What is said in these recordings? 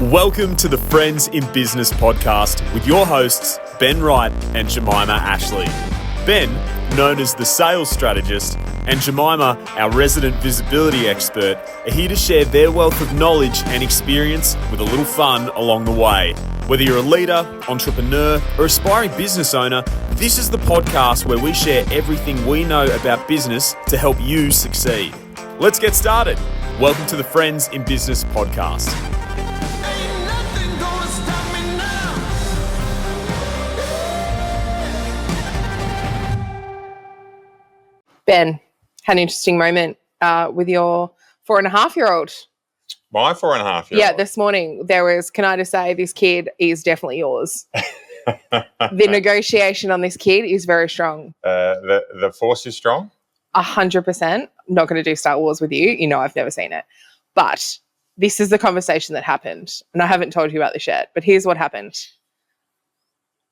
Welcome to the Friends in Business podcast with your hosts, Ben Wright and Jemimah Ashleigh. Ben, known as the sales strategist, and Jemimah, our resident visibility expert, are here to share their wealth of knowledge and experience with a little fun along the way. Whether you're a leader, entrepreneur, or aspiring business owner, this is the podcast where we share everything we know about business to help you succeed. Let's get started. Welcome to the Friends in Business podcast. Ben, had an interesting moment with your 4.5-year-old. My 4.5-year-old? Yeah, this morning there was, can I just say, this kid is definitely yours. The negotiation on this kid is very strong. The force is strong? 100%. Not going to do Star Wars with you. You know I've never seen it. But this is the conversation that happened. And I haven't told you about this yet, but here's what happened.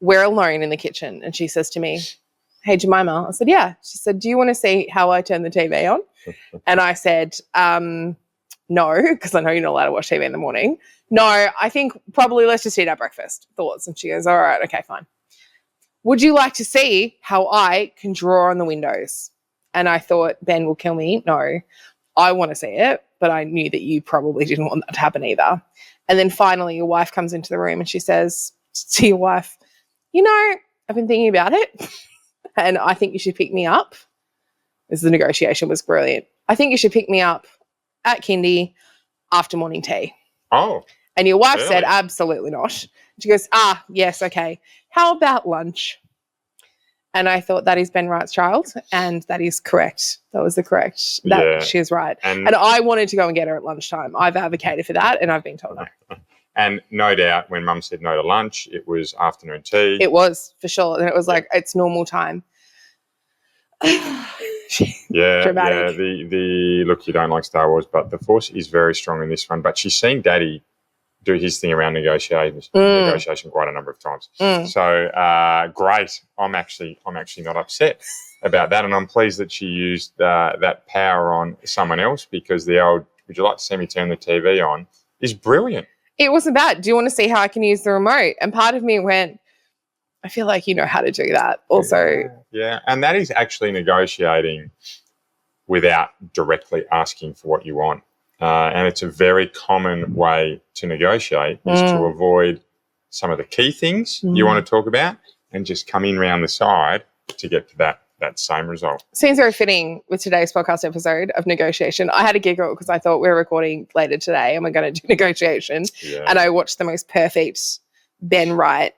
We're alone in the kitchen and she says to me, "Hey, Jemimah." I said, "Yeah." She said, "Do you want to see how I turn the TV on?" And I said, "No," because I know you're not allowed to watch TV in the morning. "No, I think probably let's just eat our breakfast." Thoughts. And she goes, "All right, okay, fine. Would you like to see how I can draw on the windows?" And I thought, Ben will kill me. No, I want to see it, but I knew that you probably didn't want that to happen either. And then finally your wife comes into the room and she says to your wife, "You know, I've been thinking about it. And I think you should pick me up." This the negotiation was brilliant. "I think you should pick me up at kindy after morning tea." Oh. And your wife really? said, "Absolutely not." She goes, "Yes, okay. How about lunch?" And I thought, that is Ben Wright's child, and that is correct. That was the correct. She is right. And I wanted to go and get her at lunchtime. I've advocated for that, and I've been told no. And no doubt when Mum said no to lunch, it was afternoon tea. It was, for sure. And it was like, it's normal time. Dramatic. The look, you don't like Star Wars, but the force is very strong in this one. But she's seen Daddy do his thing around negotiation quite a number of times. So great. I'm actually not upset about that, and I'm pleased that she used that power on someone else, because the old "would you like to see me turn the TV on" is brilliant. It wasn't bad. "Do you want to see how I can use the remote?" And part of me went, I feel like you know how to do that also. Yeah. And that is actually negotiating without directly asking for what you want. And it's a very common way to negotiate is to avoid some of the key things you want to talk about and just come in round the side to get to that same result. Seems very fitting with today's podcast episode of negotiation. I had a giggle because I thought we're recording later today and we're going to do negotiation. Yeah. And I watched the most perfect Ben Wright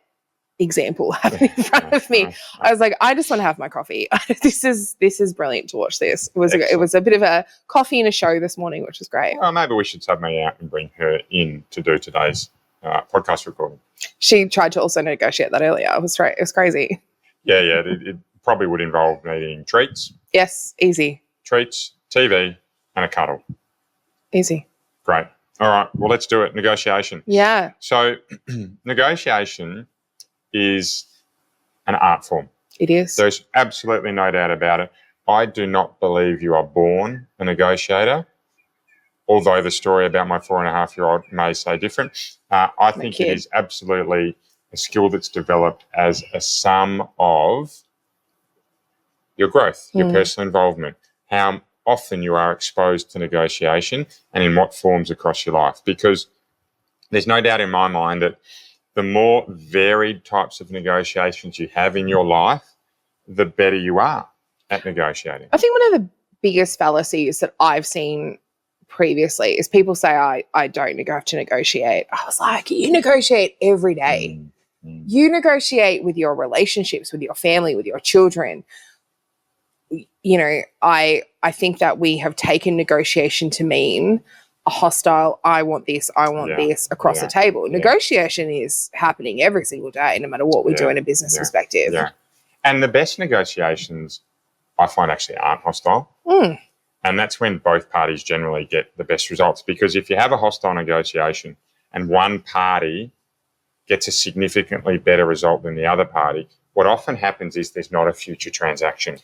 example happen in front of me. I was like, I just want to have my coffee. This is brilliant to watch this. It was a bit of a coffee and a show this morning, which was great. Well, maybe we should sub me out and bring her in to do today's podcast recording. She tried to also negotiate that earlier. It was crazy. Yeah. It probably would involve needing treats. Yes, easy. Treats, TV, and a cuddle. Easy. Great. All right. Well, let's do it. Negotiation. Yeah. So negotiation is an art form. It is. There's absolutely no doubt about it. I do not believe you are born a negotiator, although the story about my 4.5-year-old may say different. I think it is absolutely a skill that's developed as a sum of your growth, your personal involvement, how often you are exposed to negotiation and in what forms across your life. Because there's no doubt in my mind that the more varied types of negotiations you have in your life, the better you are at negotiating. I think one of the biggest fallacies that I've seen previously is people say, I don't have to negotiate. I was like, you negotiate every day. You negotiate with your relationships, with your family, with your children. You know, I think that we have taken negotiation to mean a hostile, I want this across the table. Negotiation is happening every single day, no matter what we do in a business perspective. Yeah. And the best negotiations, I find, actually aren't hostile. And that's when both parties generally get the best results. Because if you have a hostile negotiation and one party gets a significantly better result than the other party, what often happens is there's not a future transaction.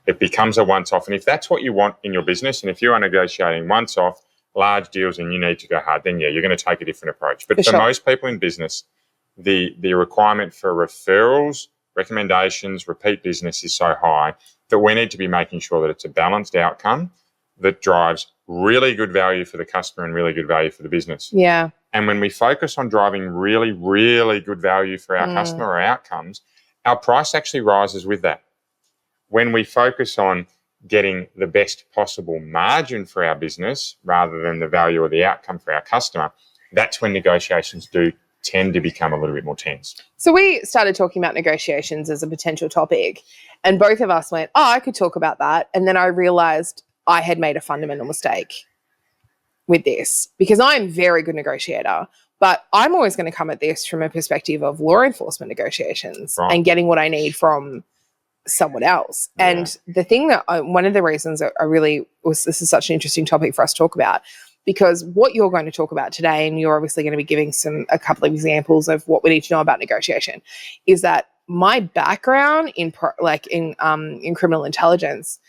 It becomes a once-off. And if that's what you want in your business, and if you are negotiating once-off, large deals and you need to go hard, then yeah, you're going to take a different approach. But for sure. most people in business, the requirement for referrals, recommendations, repeat business is so high that we need to be making sure that it's a balanced outcome that drives really good value for the customer and really good value for the business. Yeah. And when we focus on driving really, really good value for our customer or outcomes, our price actually rises with that. When we focus on getting the best possible margin for our business rather than the value or the outcome for our customer, that's when negotiations do tend to become a little bit more tense. So we started talking about negotiations as a potential topic, and both of us went, I could talk about that. And then I realized I had made a fundamental mistake with this, because I'm a very good negotiator, but I'm always going to come at this from a perspective of law enforcement negotiations and getting what I need from someone else. Yeah. And the thing that one of the reasons that this is such an interesting topic for us to talk about, because what you're going to talk about today, and you're obviously going to be giving a couple of examples of what we need to know about negotiation, is that my background in criminal intelligence,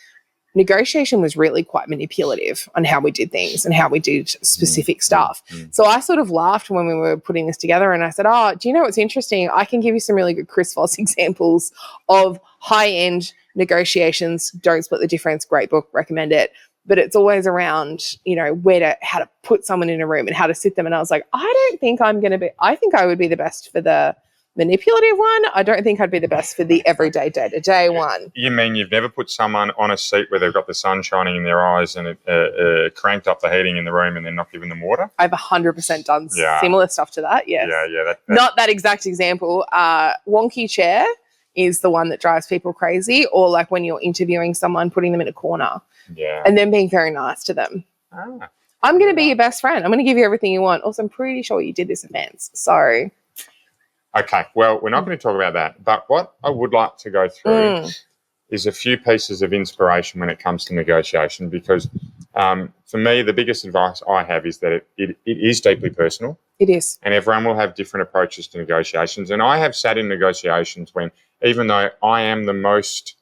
negotiation was really quite manipulative on how we did things and how we did specific stuff. So I sort of laughed when we were putting this together, and I said, do you know what's interesting? I can give you some really good Chris Voss examples of high-end negotiations. Don't Split the Difference. Great book. Recommend it. But it's always around, how to put someone in a room and how to sit them. And I was like, I think I would be the best for the manipulative one. I don't think I'd be the best for the everyday day-to-day one. You mean you've never put someone on a seat where they've got the sun shining in their eyes and it cranked up the heating in the room and then not given them water? I've 100% done similar stuff to that, yes. Yeah. Not that exact example. Wonky chair is the one that drives people crazy, or like when you're interviewing someone, putting them in a corner and then being very nice to them. I'm going to be your best friend. I'm going to give you everything you want. Also, I'm pretty sure you did this offense. So... Okay, well, we're not going to talk about that. But what I would like to go through is a few pieces of inspiration when it comes to negotiation, because for me, the biggest advice I have is that it is deeply personal. It is. And everyone will have different approaches to negotiations. And I have sat in negotiations when, even though I am the most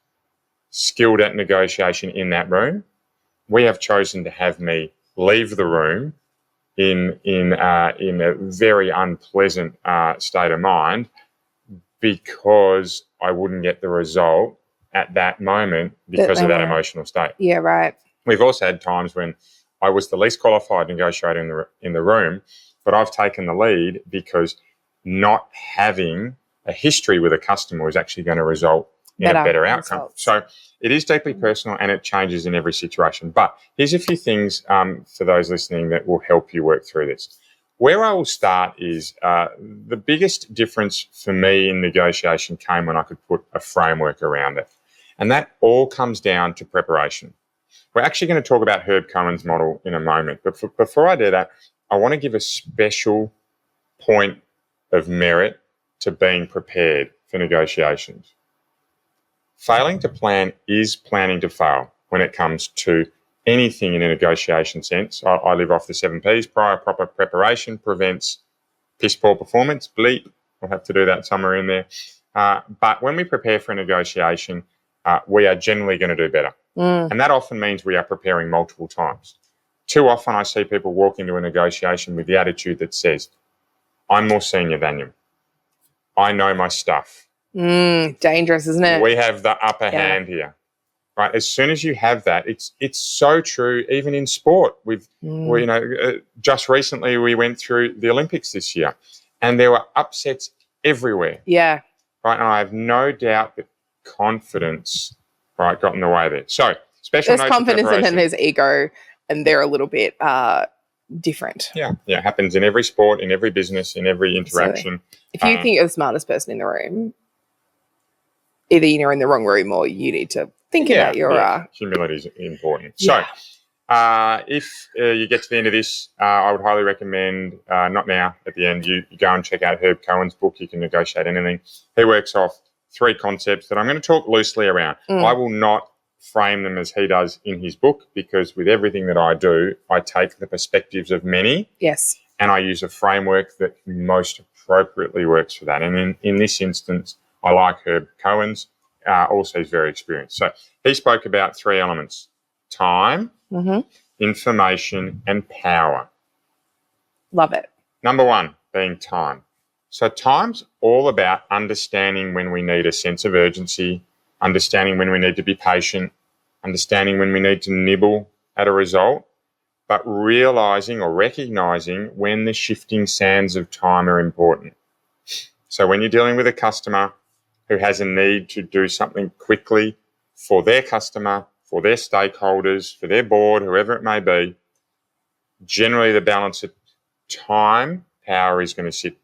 skilled at negotiation in that room, we have chosen to have me leave the room in a very unpleasant state of mind, because I wouldn't get the result at that moment because of that emotional state. Yeah, right. We've also had times when I was the least qualified negotiator in the room, but I've taken the lead because not having a history with a customer was actually going to result in a better outcome. Results. So it is deeply personal and it changes in every situation. But here's a few things for those listening that will help you work through this. Where I will start is the biggest difference for me in negotiation came when I could put a framework around it. And that all comes down to preparation. We're actually going to talk about Herb Cohen's model in a moment. But before I do that, I want to give a special point of merit to being prepared for negotiations. Failing to plan is planning to fail when it comes to anything in a negotiation sense. I live off the 7 Ps. Prior proper preparation prevents piss poor performance. Bleep. We'll have to do that somewhere in there. But when we prepare for a negotiation, we are generally going to do better. And that often means we are preparing multiple times. Too often I see people walk into a negotiation with the attitude that says, I'm more senior than you. I know my stuff. Dangerous, isn't it? We have the upper hand here, right? As soon as you have that, it's so true. Even in sport, just recently we went through the Olympics this year, and there were upsets everywhere. Yeah, right. And I have no doubt that confidence, right, got in the way there. So special. There's confidence, and then there's ego, and they're a little bit different. Yeah, it happens in every sport, in every business, in every interaction. If you think you're the smartest person in the room, either you're in the wrong room or you need to think about your... humility is important. So if you get to the end of this, I would highly recommend, not now, at the end, you go and check out Herb Cohen's book, You Can Negotiate Anything. He works off 3 concepts that I'm going to talk loosely around. I will not frame them as he does in his book, because with everything that I do, I take the perspectives of many. Yes. And I use a framework that most appropriately works for that. And in this instance, I like Herb Cohen's. Also, he's very experienced. So he spoke about 3 elements: time, Mm-hmm. information, and power. Love it. Number one being time. So time's all about understanding when we need a sense of urgency, understanding when we need to be patient, understanding when we need to nibble at a result, but realising or recognising when the shifting sands of time are important. So when you're dealing with a customer who has a need to do something quickly for their customer, for their stakeholders, for their board, whoever it may be, generally the balance of time, power is going to sit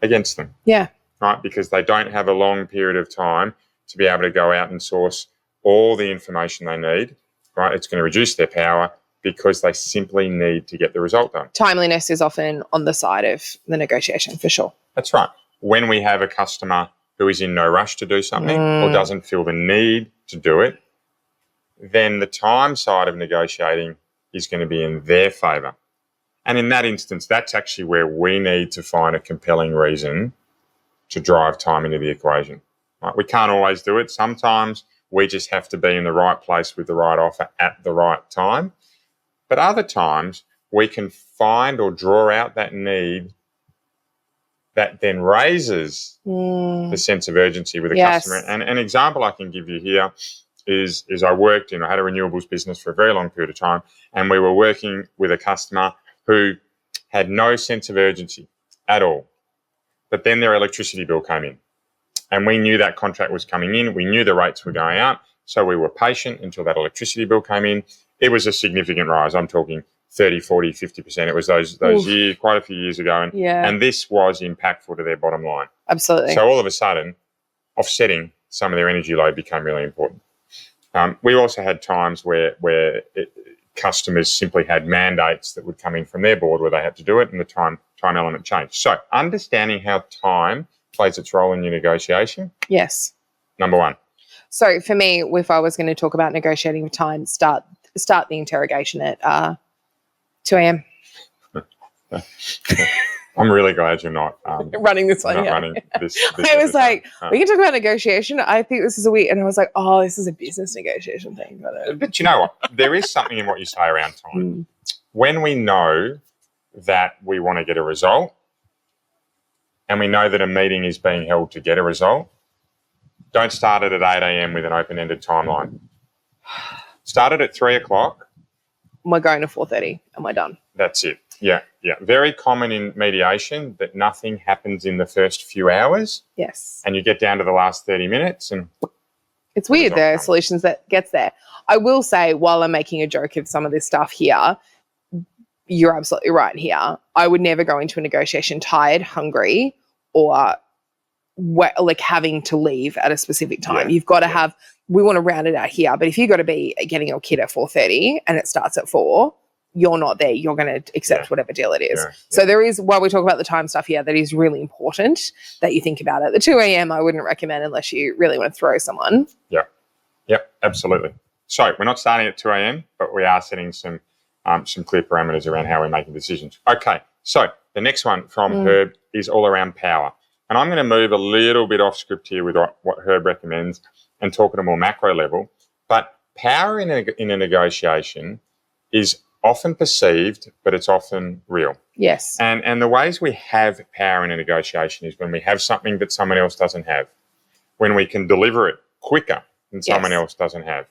against them. Yeah. Right? Because they don't have a long period of time to be able to go out and source all the information they need. Right? It's going to reduce their power because they simply need to get the result done. Timeliness is often on the side of the negotiation, for sure. That's right. When we have a customer who is in no rush to do something or doesn't feel the need to do it, then the time side of negotiating is going to be in their favour. And in that instance, that's actually where we need to find a compelling reason to drive time into the equation. Right? We can't always do it. Sometimes we just have to be in the right place with the right offer at the right time. But other times we can find or draw out that need that then raises the sense of urgency with a customer. And an example I can give you here is I had a renewables business for a very long period of time, and we were working with a customer who had no sense of urgency at all. But then their electricity bill came in, and we knew that contract was coming in. We knew the rates were going up, so we were patient until that electricity bill came in. It was a significant rise. I'm talking 30, 40, 50%. It was those years, quite a few years ago. And this was impactful to their bottom line. Absolutely. So all of a sudden, offsetting some of their energy load became really important. We also had times where customers simply had mandates that would come in from their board where they had to do it, and the time element changed. So understanding how time plays its role in your negotiation. Yes. Number one. So for me, if I was going to talk about negotiating with time, start the interrogation at 2 a.m. I'm really glad you're not running this one. Running this I was like, we can talk about negotiation. I think this is and I was like, oh, this is a business negotiation thing. But you know what? There is something in what you say around time. When we know that we want to get a result, and we know that a meeting is being held to get a result, don't start it at 8 a.m. with an open-ended timeline. Start it at 3 o'clock. We're going to 4:30. Am I done? That's it. Yeah. Very common in mediation that nothing happens in the first few hours. Yes. And you get down to the last 30 minutes and it's weird. There are solutions that gets there. I will say, while I'm making a joke of some of this stuff here, you're absolutely right here. I would never go into a negotiation tired, hungry, or like having to leave at a specific time. You've got to have, we want to round it out here, but if you've got to be getting your kid at 4:30 and it starts at 4, you're not there. You're going to accept whatever deal it is. So there is, while we talk about the time stuff here, that is really important that you think about it. The 2 a.m. I wouldn't recommend unless you really want to throw someone. Yep, absolutely. So we're not starting at 2 a.m., but we are setting some clear parameters around how we're making decisions. Okay, so the next one from Herb is all around power. And I'm going to move a little bit off script here with what Herb recommends and talk at a more macro level. But power in a negotiation is often perceived, but it's often real. Yes. And the ways we have power in a negotiation is when we have something that someone else doesn't have, when we can deliver it quicker than someone else doesn't have,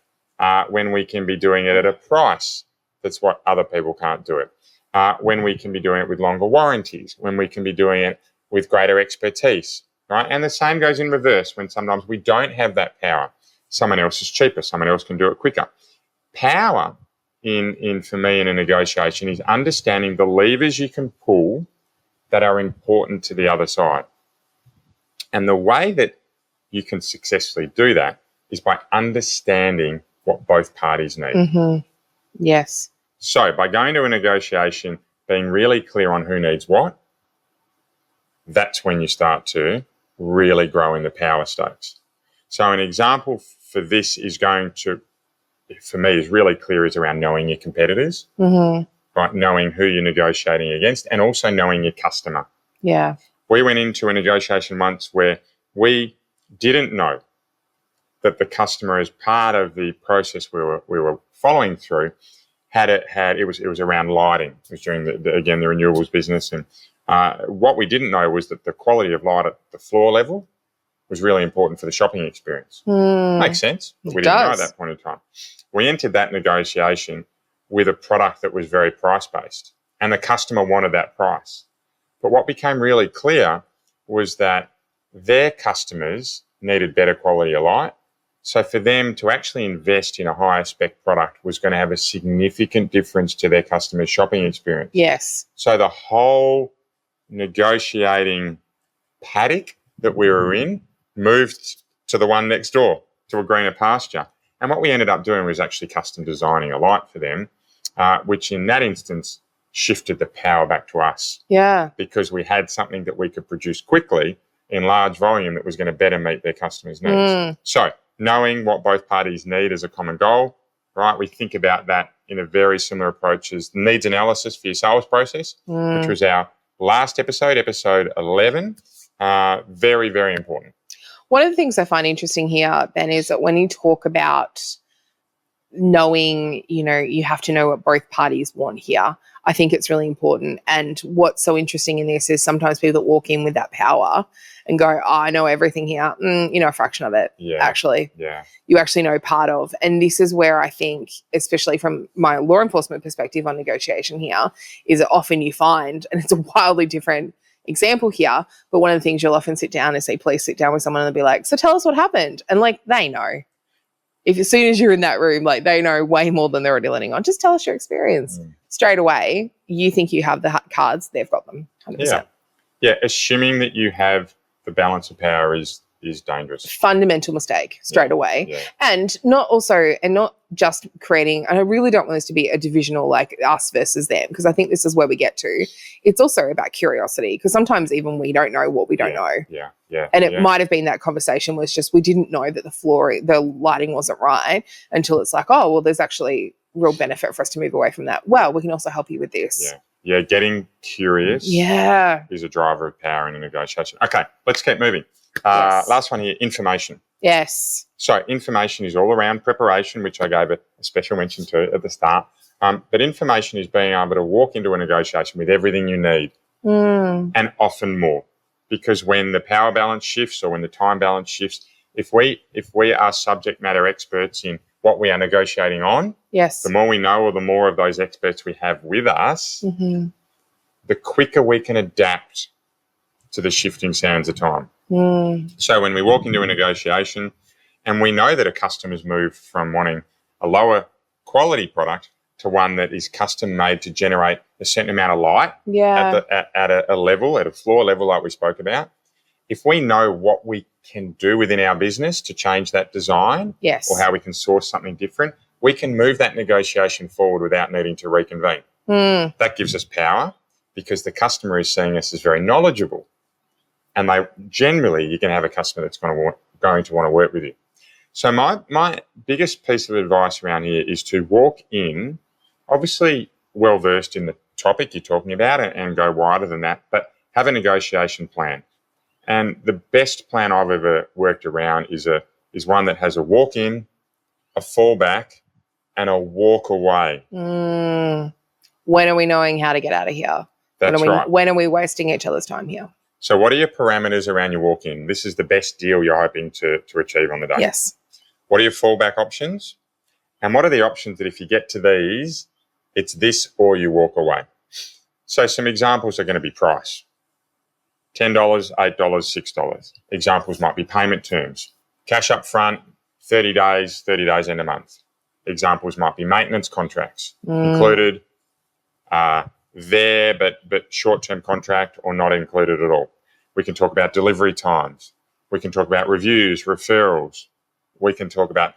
when we can be doing it at a price that's what other people can't do it, when we can be doing it with longer warranties, when we can be doing it with greater expertise, right? And the same goes in reverse when sometimes we don't have that power. Someone else is cheaper. Someone else can do it quicker. Power for me in a negotiation is understanding the levers you can pull that are important to the other side. And the way that you can successfully do that is by understanding what both parties need. Mm-hmm. Yes. So by going to a negotiation, being really clear on who needs what, that's when you start to really grow in the power stakes. So an example for this is for me, is really clear, is around knowing your competitors, right? Knowing who you're negotiating against, and also knowing your customer. Yeah. We went into a negotiation once where we didn't know that the customer, as part of the process we were following through, it was around lighting. It was during the renewables business, and what we didn't know was that the quality of light at the floor level was really important for the shopping experience. Makes sense, but we didn't know at that point in time. We entered that negotiation with a product that was very price-based, and the customer wanted that price. But what became really clear was that their customers needed better quality of light. So for them to actually invest in a higher spec product was going to have a significant difference to their customers' shopping experience. Yes. So the whole negotiating paddock that we were in moved to the one next door, to a greener pasture. And what we ended up doing was actually custom designing a light for them, which in that instance shifted the power back to us. Yeah. Because we had something that we could produce quickly in large volume that was going to better meet their customers' needs. So knowing what both parties need as a common goal, right? We think about that in a very similar approach as needs analysis for your sales process, which was our last episode 11. Very, very important. One of the things I find interesting here, Ben, is that when you talk about knowing, you have to know what both parties want here, I think it's really important. And what's so interesting in this is sometimes people that walk in with that power and go, I know everything here, a fraction of it, actually. Yeah. You actually know part of. And this is where I think, especially from my law enforcement perspective on negotiation here, is that often you find, and it's a wildly different example here, but one of the things you'll often sit down and say, please sit down with someone and they'll be like, so tell us what happened. And they know. If as soon as you're in that room, they know way more than they're already letting on. Just tell us your experience. Straight away, you think you have the cards, they've got them. 100%. Yeah, assuming that you have the balance of power is dangerous. Fundamental mistake straight away. Yeah. And not just creating, and I really don't want this to be a divisional us versus them, because I think this is where we get to. It's also about curiosity, because sometimes even we don't know what we don't know. Yeah. And it might have been that conversation was just we didn't know that the lighting wasn't right until it's there's actually real benefit for us to move away from that. Well, we can also help you with this. Yeah, getting curious is a driver of power in a negotiation. Okay, let's keep moving. Last one here, information. Yes. So information is all around preparation, which I gave a special mention to at the start. But information is being able to walk into a negotiation with everything you need and often more. Because when the power balance shifts or when the time balance shifts, if we are subject matter experts in what we are negotiating on, the more we know or the more of those experts we have with us, the quicker we can adapt to the shifting sands of time. So when we walk into a negotiation and we know that a customer's moved from wanting a lower quality product to one that is custom made to generate a certain amount of light at a level, at a floor level like we spoke about, if we know what we can do within our business to change that design or how we can source something different, we can move that negotiation forward without needing to reconvene. That gives us power because the customer is seeing us as very knowledgeable. And you're going to have a customer that's going to want to work with you. So my biggest piece of advice around here is to walk in, obviously well-versed in the topic you're talking about and go wider than that, but have a negotiation plan. And the best plan I've ever worked around is one that has a walk-in, a fallback, and a walk away. When are we knowing how to get out of here? That's right. When are we wasting each other's time here? So what are your parameters around your walk-in? This is the best deal you're hoping to achieve on the day. Yes. What are your fallback options? And what are the options that if you get to these, it's this or you walk away? So some examples are going to be price. $10, $8, $6. Examples might be payment terms. Cash up front, 30 days end of month. Examples might be maintenance contracts included, but short-term contract or not included at all. We can talk about delivery times. We can talk about reviews, referrals. We can talk about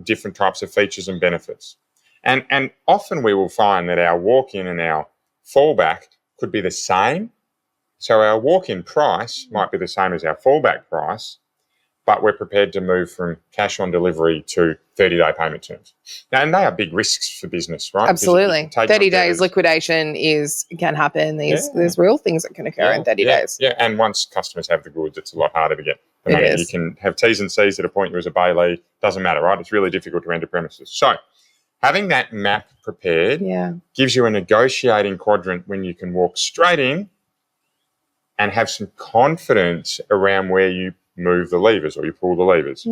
different types of features and benefits. And often we will find that our walk-in and our fallback could be the same. So our walk-in price might be the same as our fallback price, but we're prepared to move from cash on delivery to 30-day payment terms. Now, and they are big risks for business, right? Absolutely. 30 days liquidation can happen. There's real things that can occur in 30 days. Yeah, and once customers have the goods, it's a lot harder to get the money. You can have T's and C's that appoint you as a bailee. Doesn't matter, right? It's really difficult to enter premises. So having that map prepared gives you a negotiating quadrant when you can walk straight in and have some confidence around where you move the levers or you pull the levers.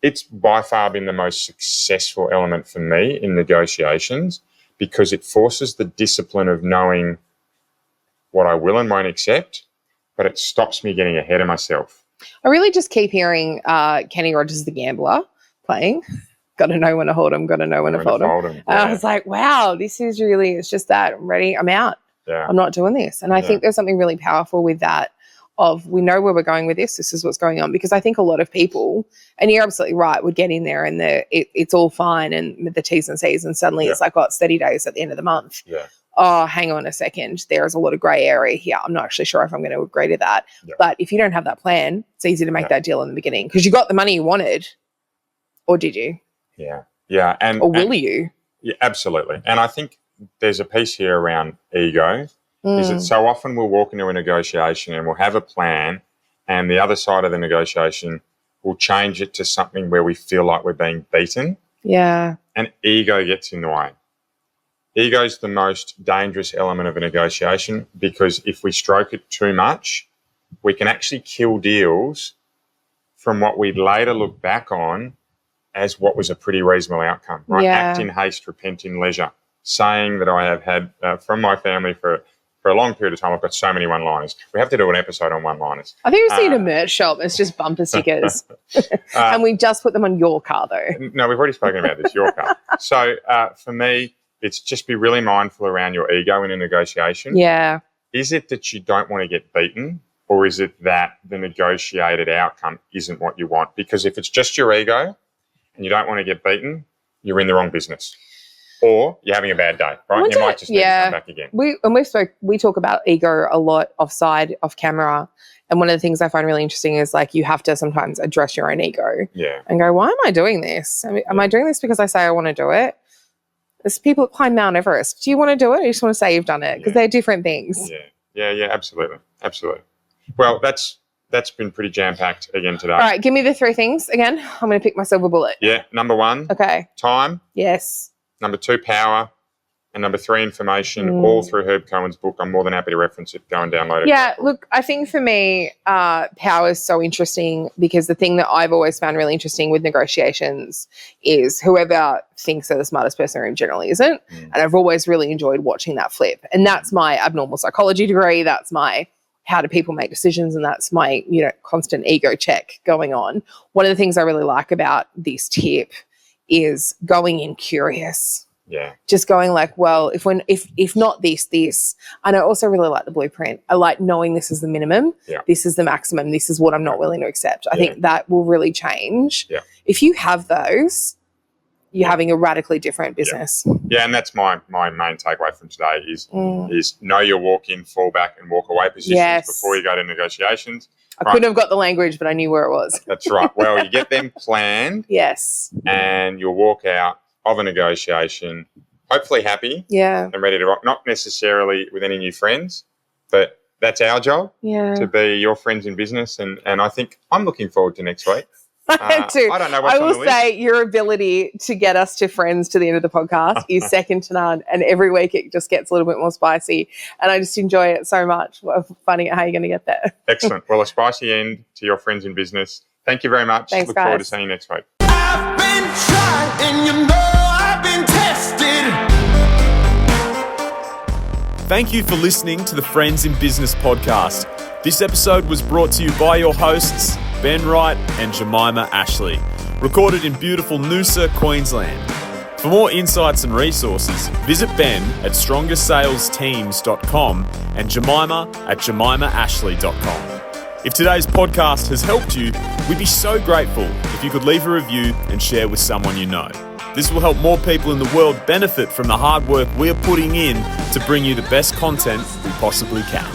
It's by far been the most successful element for me in negotiations because it forces the discipline of knowing what I will and won't accept, but it stops me getting ahead of myself. I really just keep hearing Kenny Rogers the Gambler playing. Got to know when to hold him, got to know when to fold him. I was like, wow, this is really, it's just that I'm ready, I'm out. Yeah. I'm not doing this. And I think there's something really powerful with that of we know where we're going with this is what's going on. Because I think a lot of people, and you're absolutely right, would get in there and it's all fine and with the T's and C's and suddenly it's like, oh, it's 30 days at the end of the month. Yeah. Oh, hang on a second. There's a lot of grey area here. I'm not actually sure if I'm going to agree to that. Yep. But if you don't have that plan, it's easy to make that deal in the beginning because you got the money you wanted. Or did you? Yeah. Yeah. Or will you? Yeah, absolutely. And I think there's a piece here around ego is that so often we'll walk into a negotiation and we'll have a plan and the other side of the negotiation will change it to something where we feel like we're being beaten. Yeah. And ego gets in the way. Ego is the most dangerous element of a negotiation because if we stroke it too much, we can actually kill deals from what we'd later look back on as what was a pretty reasonable outcome, right? Yeah. Act in haste, repent in leisure. Saying that I have had from my family for a long period of time, I've got so many one-liners. We have to do an episode on one-liners. I think we've seen a merch shop. It's just bumper stickers. And we just put them on your car, though. No, we've already spoken about this, your car. So for me, it's just be really mindful around your ego in a negotiation. Yeah. Is it that you don't want to get beaten or is it that the negotiated outcome isn't what you want? Because if it's just your ego and you don't want to get beaten, you're in the wrong business. Or you're having a bad day, right? You might just need to come back again. We talk about ego a lot off camera. And one of the things I find really interesting is like you have to sometimes address your own ego. Yeah. And go, why am I doing this? Am I doing this because I say I want to do it? There's people that climb Mount Everest. Do you want to do it or you just want to say you've done it? Because they're different things. Yeah, absolutely. Absolutely. Well, that's been pretty jam-packed again today. All right, give me the 3 things again. I'm going to pick my silver bullet. Yeah, number 1. Okay. Time. Yes. Number 2, power. And number 3, information, all through Herb Cohen's book. I'm more than happy to reference it. Go and download it. Yeah, look, I think for me, power is so interesting because the thing that I've always found really interesting with negotiations is whoever thinks they're the smartest person in the room generally isn't. And I've always really enjoyed watching that flip. And that's my abnormal psychology degree. That's my how do people make decisions, and that's my, constant ego check going on. One of the things I really like about this tip is going in curious. Yeah. Just going like, well, if not this. And I also really like the blueprint. I like knowing this is the minimum. Yeah. This is the maximum. This is what I'm not willing to accept. I think that will really change. Yeah. If you have those, you're having a radically different business. Yeah, and that's my main takeaway from today is know your walk-in, fall back and walk away positions before you go to negotiations. I couldn't have got the language, but I knew where it was. That's right. Well, you get them planned. Yes. And you'll walk out of a negotiation, hopefully happy and ready to rock. Not necessarily with any new friends, but that's our job to be your friends in business. And I think I'm looking forward to next week. I do. I don't know what's I will on the say list. your ability to get us to friends to the end of the podcast is second to none. And every week it just gets a little bit more spicy. And I just enjoy it so much of finding out how you're going to get there. Excellent. Well, a spicy end to your friends in business. Thank you very much. Thanks, Look forward to guys. seeing you next week. I've been tried and I've been tested. Thank you for listening to the Friends in Business podcast. This episode was brought to you by your hosts, Ben Wright and Jemimah Ashleigh, recorded in beautiful Noosa, Queensland. For more insights and resources, visit Ben at strongersalesteams.com and Jemimah at jemimahashleigh.com. If today's podcast has helped you, we'd be so grateful if you could leave a review and share with someone you know. This will help more people in the world benefit from the hard work we're putting in to bring you the best content we possibly can.